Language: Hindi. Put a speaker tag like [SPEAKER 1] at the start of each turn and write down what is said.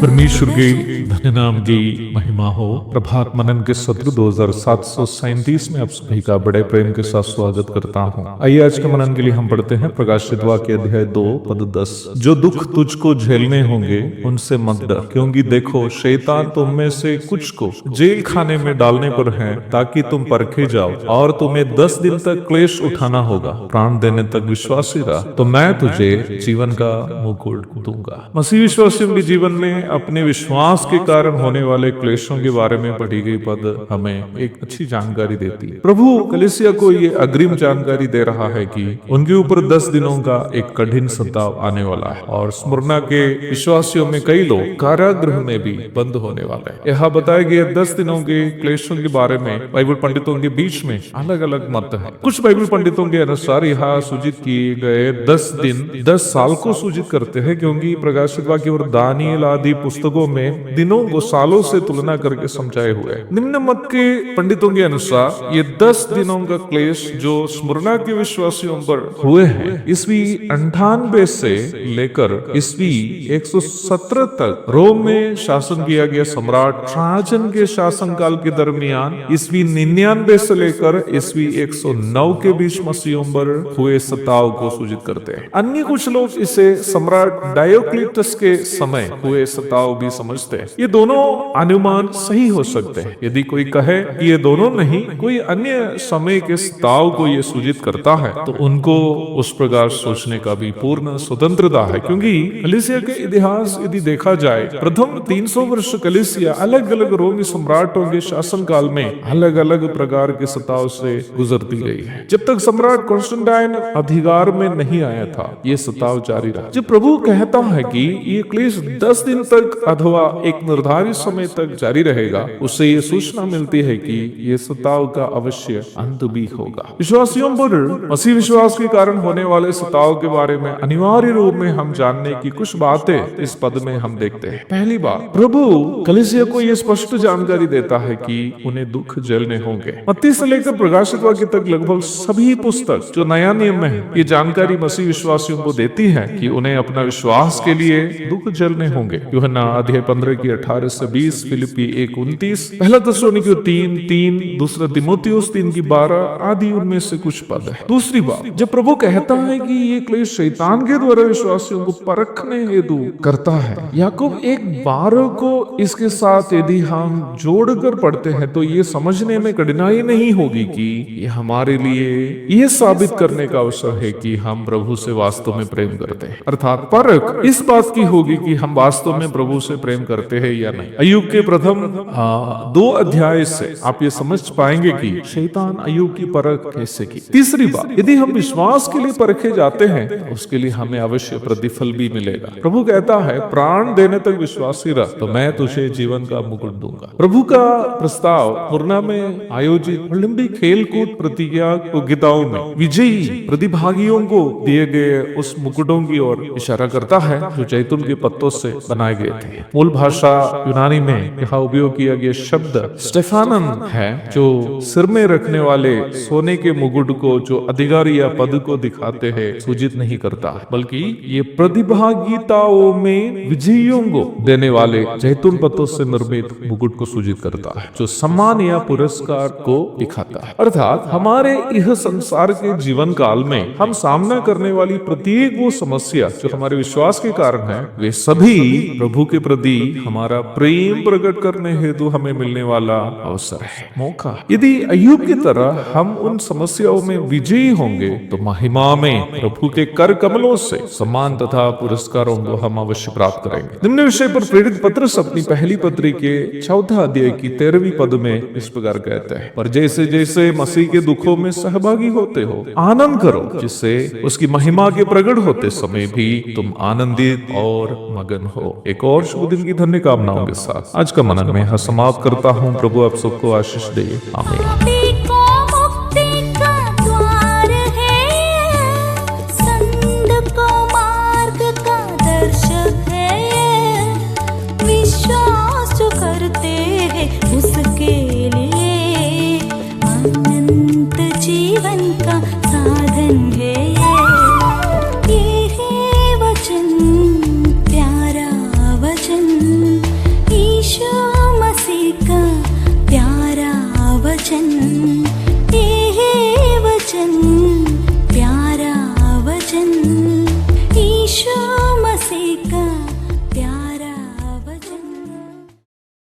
[SPEAKER 1] परमेश्वर के धन्य नाम की महिमा हो। प्रभात मनन के सत्र 2737 में आप सभी का बड़े प्रेम के साथ स्वागत करता हूँ। आइए आज के मनन के लिए हम पढ़ते हैं प्रकाशित वाक्य अध्याय 2 पद 10। जो दुख तुझको झेलने होंगे उनसे मत डर, क्योंकि देखो शैतान तुम में से कुछ को जेल खाने में डालने पर है, ताकि तुम परखे जाओ, और तुम्हें 10 दिन तक क्लेश उठाना होगा। प्राण देने तक विश्वासी रहा तो मैं तुझे जीवन का मुकुट दूंगा। मसीह विश्वासियों के जीवन में अपने विश्वास के कारण होने वाले क्लेशों के बारे में पढ़ी गई पद हमें एक अच्छी जानकारी देती है। प्रभु कलीसिया को ये अग्रिम जानकारी दे रहा है कि उनके ऊपर 10 दिनों का एक कठिन सताव आने वाला है, और स्मुरना के विश्वासियों में कई लोग कारागृह में भी बंद होने वाले हैं। यहाँ बताए गए 10 दिनों के क्लेशों के बारे में बाइबल पंडितों के बीच में अलग अलग मत है। कुछ बाइबल पंडितों के अनुसार यहाँ सूचित किए गए 10 दिन 10 साल को सूचित करते हैं, क्योंकि प्रकाशित वाक्य और दानियल आदि पुस्तकों में दिनों को सालों से तुलना करके समझाए हुए। निम्न मत के पंडितों के अनुसार ये 10 दिनों का क्लेश जो स्मुरना के विश्वासियों पर हुए हैं, ईस्वी 98 से लेकर ईस्वी 117 तक रोम में शासन किया गया सम्राट ट्राजन के शासन काल के दरमियान ईस्वी 99 से लेकर ईस्वी 109 के बीच मसीहों पर हुए सताव को सूचित करते हैं। अन्य कुछ लोग इसे सम्राट डायोक्लिटस के समय हुए सताव भी समझते हैं। ये दोनों अनुमान सही हो सकते हैं। यदि कोई कहे कि ये दोनों नहीं, कोई अन्य समय के सताव को ये सूचित करता है, तो उनको उस प्रकार सोचने का भी पूर्ण स्वतंत्रता है, क्योंकि कलीसिया के इतिहास यदि देखा जाए, प्रथम 300 वर्ष कलीसिया अलग अलग रोमी सम्राटों के शासन काल में अलग अलग प्रकार के सताव से गुजरती रही है। जब तक सम्राट कॉन्स्टेंटाइन अधिकार में नहीं आया था, ये सताव जारी रहा। जब प्रभु कहता है कि ये क्लेश 10 दिन तक अथवा एक निर्धारित समय तक जारी रहेगा, उससे ये सूचना मिलती है कि ये सताव का अवश्य अंत भी होगा। विश्वासियों पर मसीह विश्वास के कारण होने वाले सताव के बारे में अनिवार्य रूप में हम जानने की कुछ बातें इस पद में हम देखते हैं। पहली बात, प्रभु कलीसिया को यह स्पष्ट जानकारी देता है कि उन्हें दुख झेलने होंगे। मत्ती से लेकर प्रकाशित वाक्य तक लगभग सभी पुस्तक जो नया नियम में है, ये जानकारी मसीह विश्वासियों को देती है कि उन्हें अपना विश्वास के लिए दुख झेलने होंगे। यूहन्ना अध्याय 15 की 18 से 20, फिलिपी 1:29, पहला थिस्सलुनीकियों 3:3, दूसरा तीमुथियुस 3 की 12 आदि उनमें से कुछ पद है। दूसरी बात, जब प्रभु कहता है कि ये क्लेश शैतान के द्वारा विश्वासियों को परखने हेतु करता है, याकूब 1:12 को इसके साथ यदि हम जोड़कर पढ़ते हैं तो ये समझने में कठिनाई नहीं होगी कि ये हमारे लिए ये साबित करने का अवसर है कि हम प्रभु से वास्तव में प्रेम करते हैं। अर्थात परख इस बात की होगी कि हम वास्तव में प्रभु से प्रेम करते हैं या नहीं। अय्यूब के प्रथम 2 अध्याय से आप ये समझ पाएंगे कि शैतान अय्यूब की परख कैसे की। तीसरी बात, यदि हम विश्वास के लिए परखे जाते हैं तो उसके लिए हमें अवश्य प्रतिफल भी मिलेगा। प्रभु कहता है, प्राण देने तक विश्वासी रह तो मैं तुझे जीवन का मुकुट दूंगा। प्रभु का प्रस्ताव मुरना में आयोजित ओलंपिक खेलकूद प्रतियोगिताओं में विजयी प्रतिभागियों को दिए गए उस मुकुटों की ओर इशारा करता है जो जैतून के पत्तों से बनाए गए थे। मूल भाषा यूनानी में यहाँ उपयोग किया गया शब्द स्टेफानन है, जो सिर में रखने वाले सोने के मुकुट को जो अधिकारी या पद को दिखाते हैं सूचित नहीं करता, बल्कि ये प्रतिभागिताओं में विजयियों को देने वाले जैतून पत्तों से निर्मित मुकुट को सूचित करता है, जो सम्मान या पुरस्कार को दिखाता है। अर्थात हमारे यह संसार के जीवन काल में हम सामना करने वाली प्रत्येक वो समस्या जो हमारे विश्वास के कारण है, वे सभी प्रभु के प्रति हमारा हमारा प्रेम प्रकट करने हेतु हमें मिलने वाला अवसर है, मौका। यदि अय्यूब की तरह हम उन समस्याओं में विजयी होंगे तो महिमा में प्रभु के कर कमलों से सम्मान तथा पुरस्कारों को हम अवश्य प्राप्त करेंगे। निम्न विषय पर प्रेरित पत्रस अपनी पहली पत्री के 4 अध्याय की 13वीं पद में इस प्रकार कहते हैं, पर जैसे जैसे मसीह के दुखों में सहभागी होते हो आनंद करो, जिससे उसकी महिमा के प्रकट होते समय भी तुम आनंदित और मगन हो। एक और शुभ दिन की धन्य कामनाओं के साथ आज का मनन में समाप्त करता हूँ। प्रभु आप सबको आशीष दे, आमीन।
[SPEAKER 2] प्यारा वचन ईशो।